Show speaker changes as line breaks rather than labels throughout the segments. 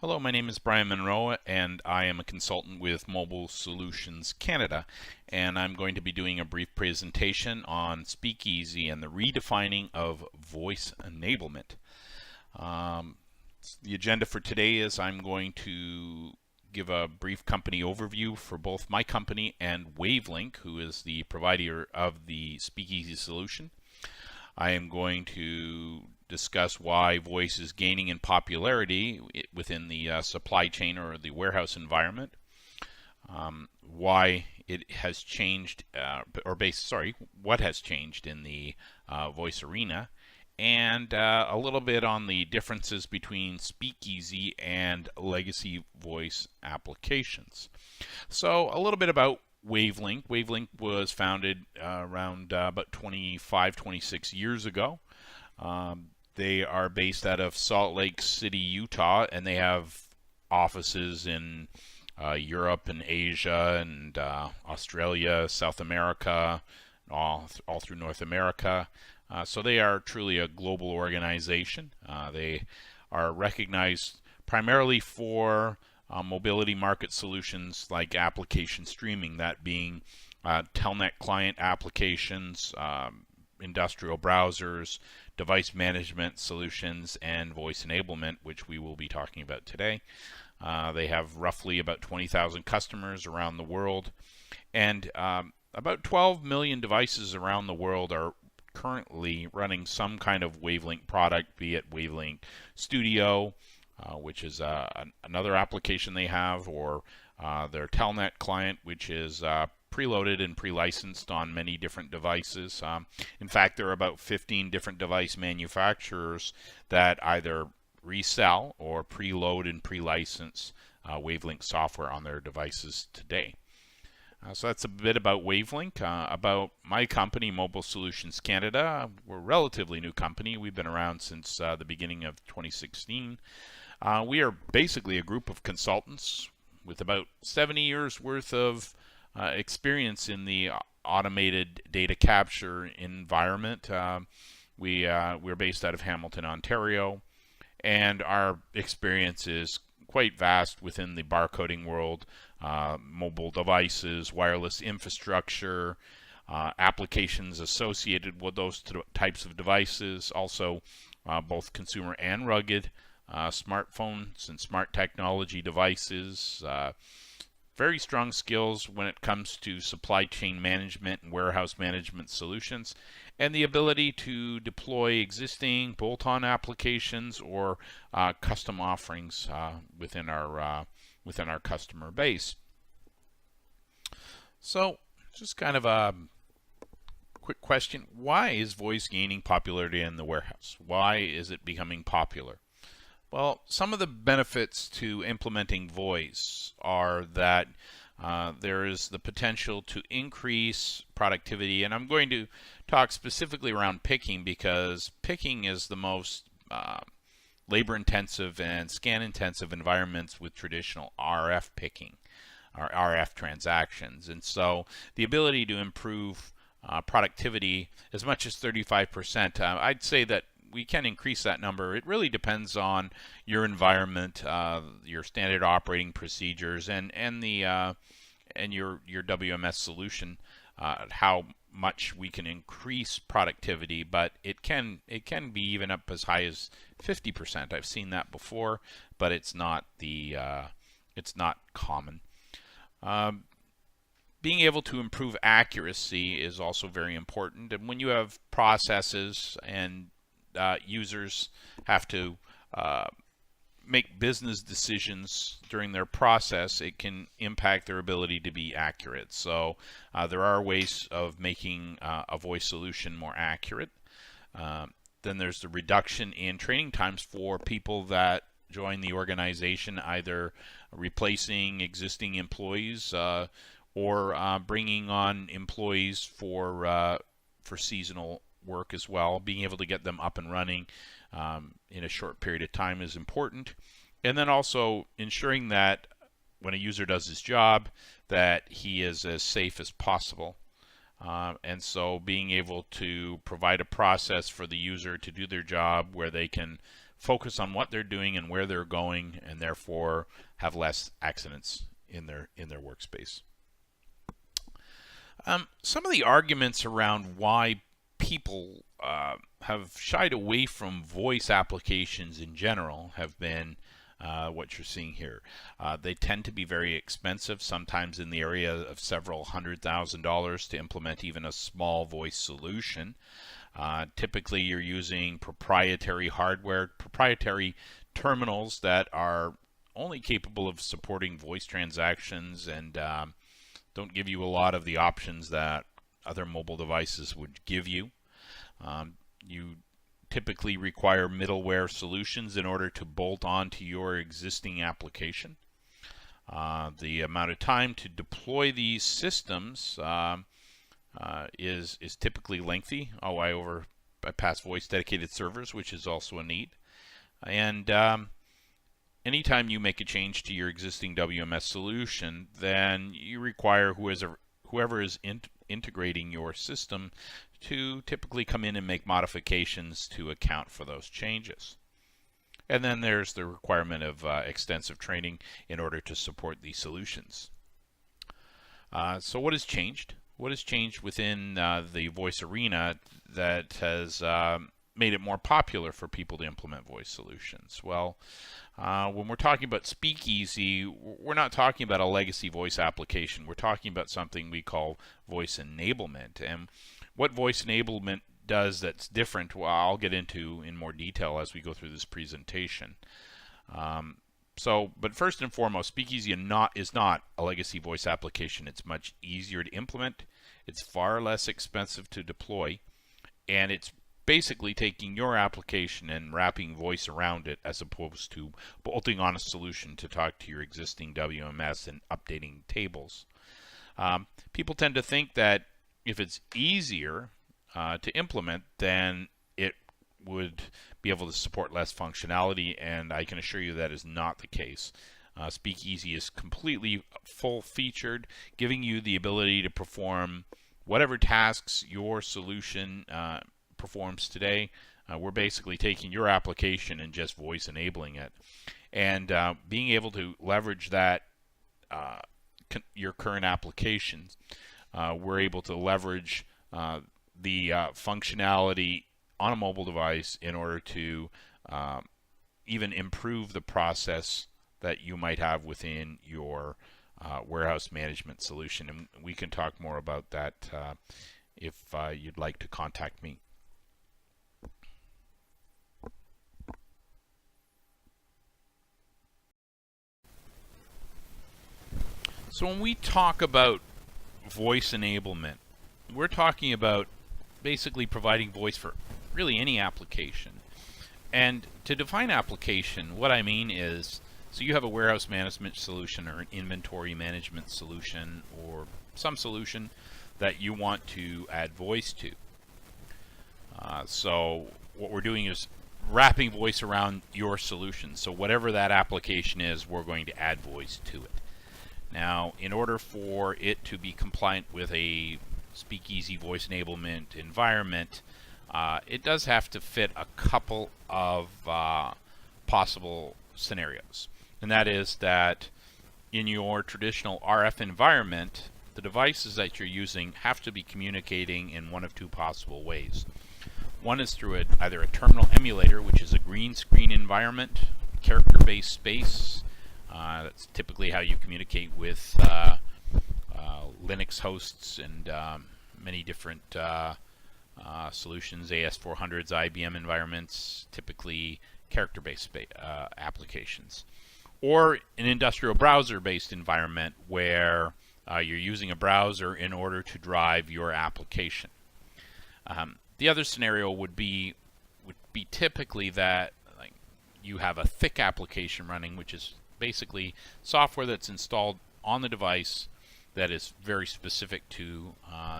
Hello, my name is Brian Monroe, and I am a consultant with Mobile Solutions Canada. And I'm going to be doing a brief presentation on Speakeasy and the redefining of voice enablement. The agenda for today is I'm going to give a brief company overview for both my company and Wavelink, who is the provider of the Speakeasy solution. I am going to discuss why voice is gaining in popularity within the supply chain or the warehouse environment, why it has changed, what has changed in the voice arena, and a little bit on the differences between Speakeasy and legacy voice applications. So a little bit about Wavelink. Wavelink was founded around about 25, 26 years ago. They are based out of Salt Lake City, Utah, and they have offices in Europe and Asia and Australia, South America, all through North America. So they are truly a global organization. They are recognized primarily for mobility market solutions like application streaming, that being telnet client applications, industrial browsers, device management solutions, and voice enablement, which we will be talking about today. They have roughly about 20,000 customers around the world, and about 12 million devices around the world are currently running some kind of Wavelink product, be it Wavelink Studio, which is another application they have, or their telnet client, which is preloaded and pre-licensed on many different devices. In fact, there are about 15 different device manufacturers that either resell or preload and pre-license Wavelink software on their devices today. So that's a bit about Wavelink. About my company, Mobile Solutions Canada. We're a relatively new company. We've been around since the beginning of 2016. We are basically a group of consultants with about 70 years worth of experience in the automated data capture environment. We're based out of Hamilton, Ontario, and our experience is quite vast within the barcoding world, mobile devices, wireless infrastructure, applications associated with those types of devices, also both consumer and rugged, smartphones and smart technology devices, very strong skills when it comes to supply chain management and warehouse management solutions, and the ability to deploy existing bolt-on applications or custom offerings within our customer base. So, just kind of a quick question: why is voice gaining popularity in the warehouse? Why is it becoming popular? Well, some of the benefits to implementing voice are that there is the potential to increase productivity, and I'm going to talk specifically around picking because picking is the most labor-intensive and scan-intensive environments with traditional RF picking, or RF transactions, and so the ability to improve productivity as much as 35%, I'd say that we can increase that number. It really depends on your environment, your standard operating procedures, and your WMS solution, how much we can increase productivity. But it can be even up as high as 50%. I've seen that before, but it's not common. Being able to improve accuracy is also very important, and when you have processes and users have to make business decisions during their process, it can impact their ability to be accurate. So there are ways of making a voice solution more accurate. Then there's the reduction in training times for people that join the organization, either replacing existing employees or bringing on employees for seasonal work as well. Being able to get them up and running in a short period of time is important. And then also ensuring that when a user does his job, that he is as safe as possible. And so being able to provide a process for the user to do their job where they can focus on what they're doing and where they're going, and therefore have less accidents in their workspace. Some of the arguments around why people have shied away from voice applications in general have been what you're seeing here. They tend to be very expensive, sometimes in the area of several $100,000 to implement even a small voice solution. Typically, you're using proprietary hardware, proprietary terminals that are only capable of supporting voice transactions and don't give you a lot of the options that other mobile devices would give you. You typically require middleware solutions in order to bolt onto your existing application. The amount of time to deploy these systems is typically lengthy. I pass voice dedicated servers, which is also a need. And anytime you make a change to your existing WMS solution, then you require whoever is integrating your system to typically come in and make modifications to account for those changes. And then there's the requirement of extensive training in order to support these solutions. So what has changed? What has changed within the voice arena that has made it more popular for people to implement voice solutions? Well, when we're talking about Speakeasy, we're not talking about a legacy voice application. We're talking about something we call voice enablement. And what voice enablement does that's different, well, I'll get into in more detail as we go through this presentation. But first and foremost, Speakeasy is not a legacy voice application. It's much easier to implement. It's far less expensive to deploy, and it's basically taking your application and wrapping voice around it as opposed to bolting on a solution to talk to your existing WMS and updating tables. People tend to think that if it's easier to implement, then it would be able to support less functionality, and I can assure you that is not the case. Speakeasy is completely full-featured, giving you the ability to perform whatever tasks your solution performs today. We're basically taking your application and just voice enabling it, and being able to leverage that your current applications. We're able to leverage the functionality on a mobile device in order to even improve the process that you might have within your warehouse management solution. And we can talk more about that if you'd like to contact me. So when we talk about voice enablement, we're talking about basically providing voice for really any application. And to define application, what I mean is, so you have a warehouse management solution or an inventory management solution or some solution that you want to add voice to. So what we're doing is wrapping voice around your solution. So whatever that application is, we're going to add voice to it. Now, in order for it to be compliant with a Speakeasy voice enablement environment, it does have to fit a couple of possible scenarios. And that is that in your traditional RF environment, the devices that you're using have to be communicating in one of two possible ways. One is through either a terminal emulator, which is a green screen environment, character-based space. That's typically how you communicate with Linux hosts and many different solutions, AS400s, IBM environments, typically character-based applications. Or an industrial browser-based environment where you're using a browser in order to drive your application. The other scenario would be typically that you have a thick application running, which is basically software that's installed on the device that is very specific to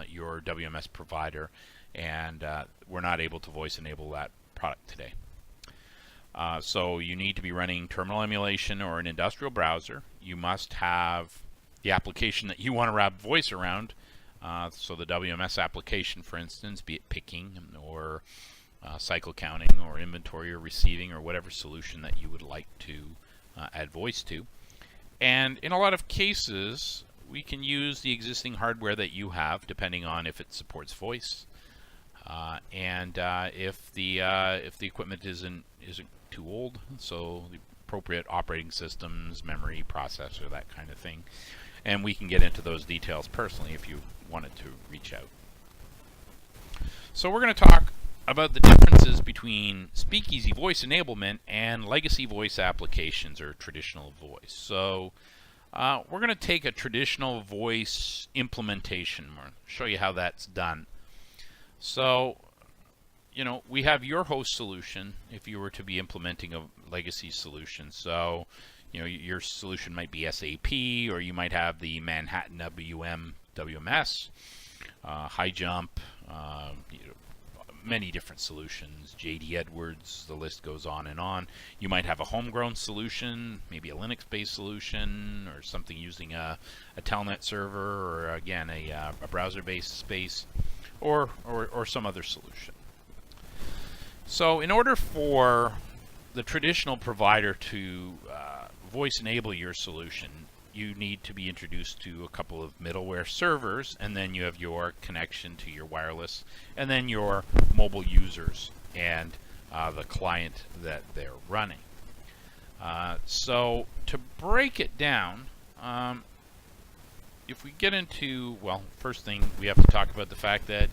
your WMS provider, and we're not able to voice enable that product today. So you need to be running terminal emulation or an industrial browser. You must have the application that you want to wrap voice around. So the WMS application, for instance, be it picking or cycle counting or inventory or receiving or whatever solution that you would like to add voice to. And in a lot of cases, we can use the existing hardware that you have, depending on if it supports voice, and if the equipment isn't too old, so the appropriate operating systems, memory, processor, that kind of thing. And we can get into those details personally if you wanted to reach out. So we're going to talk about the differences between Speakeasy voice enablement and legacy voice applications or traditional voice. So we're going to take a traditional voice implementation. We'll show you how that's done. So, we have your host solution if you were to be implementing a legacy solution. So, your solution might be SAP, or you might have the Manhattan WMS, High Jump, many different solutions, JD Edwards, the list goes on and on. You might have a homegrown solution, maybe a Linux-based solution, or something using a telnet server, or again a browser-based space, or some other solution. So in order for the traditional provider to voice enable your solution, you need to be introduced to a couple of middleware servers, and then you have your connection to your wireless, and then your mobile users and the client that they're running. So to break it down, if we get into, well, first thing we have to talk about the fact that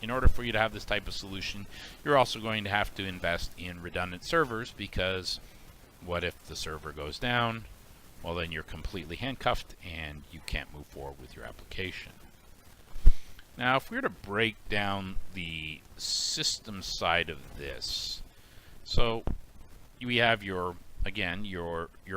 in order for you to have this type of solution, you're also going to have to invest in redundant servers, because what if the server goes down? Well, then you're completely handcuffed and you can't move forward with your application. Now, if we were to break down the system side of this, so we have your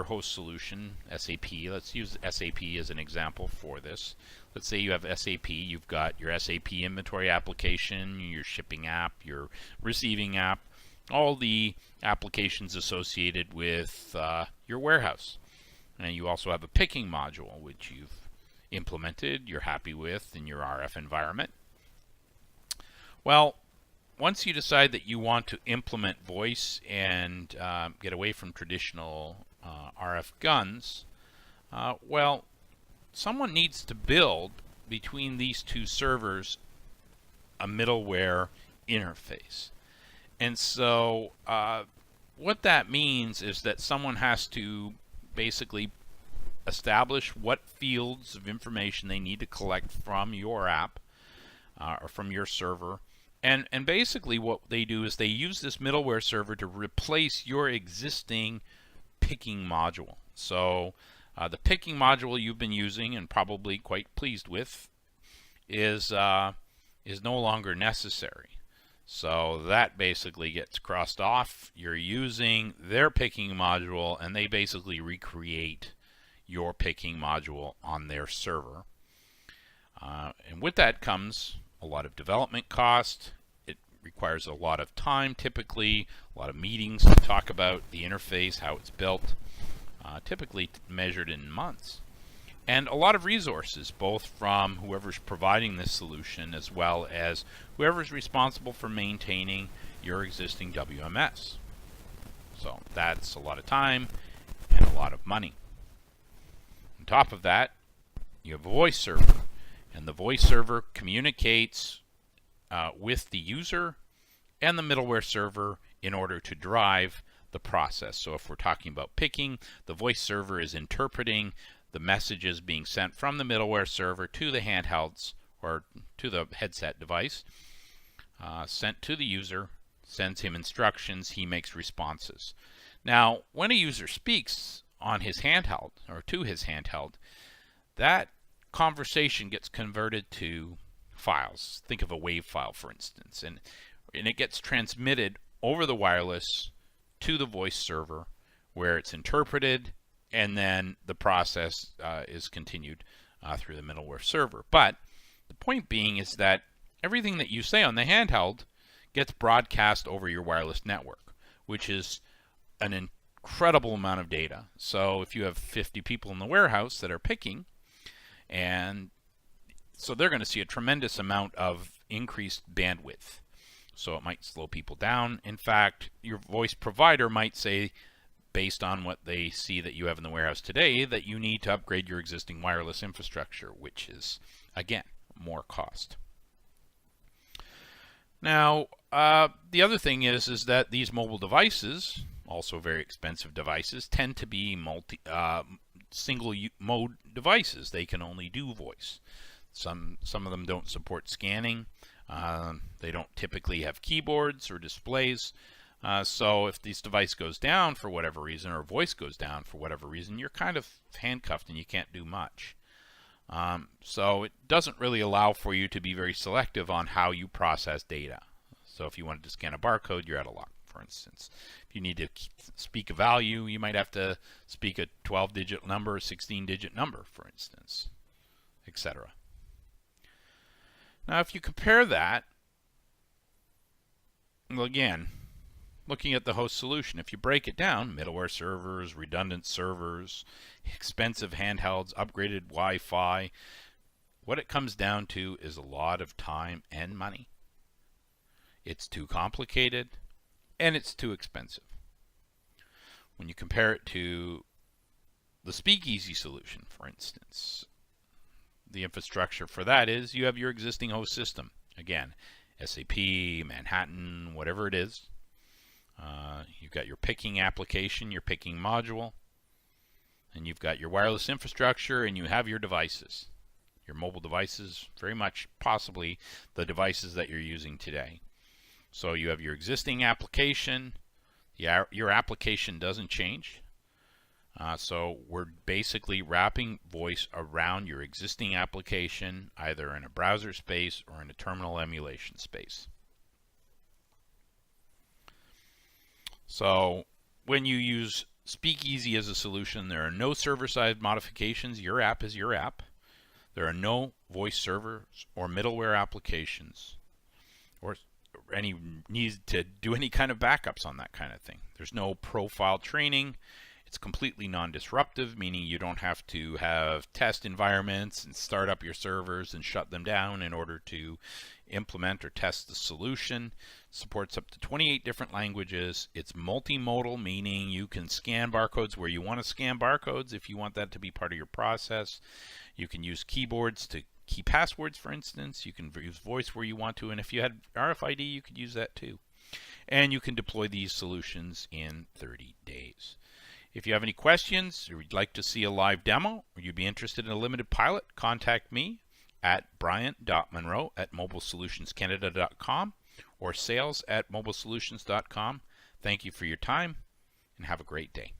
host solution, SAP. Let's use SAP as an example for this. Let's say you have SAP, you've got your SAP inventory application, your shipping app, your receiving app, all the applications associated with your warehouse. And you also have a picking module, which you've implemented, you're happy with in your RF environment. Well, once you decide that you want to implement voice and get away from traditional RF guns, well, someone needs to build between these two servers a middleware interface. And so what that means is that someone has to basically establish what fields of information they need to collect from your app or from your server. And basically what they do is they use this middleware server to replace your existing picking module. So the picking module you've been using and probably quite pleased with is no longer necessary. So that basically gets crossed off. You're using their picking module, and they basically recreate your picking module on their server. And with that comes a lot of development cost. It requires a lot of time, typically, a lot of meetings to talk about the interface, how it's built, typically measured in months. And a lot of resources, both from whoever's providing this solution as well as whoever's responsible for maintaining your existing WMS. So that's a lot of time and a lot of money. On top of that, you have a voice server, and the voice server communicates with the user and the middleware server in order to drive the process. So if we're talking about picking, the voice server is interpreting the messages being sent from the middleware server to the handhelds or to the headset device, sent to the user, sends him instructions, he makes responses. Now, when a user speaks on his handheld or to his handheld, that conversation gets converted to files. Think of a WAV file, for instance, and it gets transmitted over the wireless to the voice server, where it's interpreted, and then the process is continued through the middleware server. But the point being is that everything that you say on the handheld gets broadcast over your wireless network, which is an incredible amount of data. So if you have 50 people in the warehouse that are picking, and so they're going to see a tremendous amount of increased bandwidth. so it might slow people down. In fact, your voice provider might say, based on what they see that you have in the warehouse today, that you need to upgrade your existing wireless infrastructure, which is, again, more cost. Now, the other thing is that these mobile devices, also very expensive devices, tend to be single mode devices. They can only do voice. Some of them don't support scanning. They don't typically have keyboards or displays. So if this device goes down for whatever reason, or voice goes down for whatever reason, you're kind of handcuffed and you can't do much. So it doesn't really allow for you to be very selective on how you process data. So if you wanted to scan a barcode, you're out of luck, for instance. If you need to speak a value, you might have to speak a 12-digit number, a 16-digit number, for instance, etc. Now if you compare that, well, again, looking at the host solution, if you break it down, middleware servers, redundant servers, expensive handhelds, upgraded Wi-Fi, what it comes down to is a lot of time and money. It's too complicated and it's too expensive. When you compare it to the Speakeasy solution, for instance, the infrastructure for that is you have your existing host system. Again, SAP, Manhattan, whatever it is. You've got your picking application, your picking module, and you've got your wireless infrastructure, and you have your devices. Your mobile devices, very much possibly the devices that you're using today. So you have your existing application. Your application doesn't change. So we're basically wrapping voice around your existing application, either in a browser space or in a terminal emulation space. So when you use Speakeasy as a solution, there are no server-side modifications. Your app is your app. There are no voice servers or middleware applications or any need to do any kind of backups on that kind of thing. There's no profile training. It's completely non-disruptive, meaning you don't have to have test environments and start up your servers and shut them down in order to implement or test the solution. Supports up to 28 different languages. It's multimodal, meaning you can scan barcodes where you want to scan barcodes if you want that to be part of your process. You can use keyboards to key passwords, for instance. You can use voice where you want to, and if you had RFID, you could use that too. And you can deploy these solutions in 30 days. If you have any questions or you'd like to see a live demo or you'd be interested in a limited pilot, contact me at brian.monroe@mobilesolutionscanada.com or sales@mobilesolutions.com. Thank you for your time and have a great day.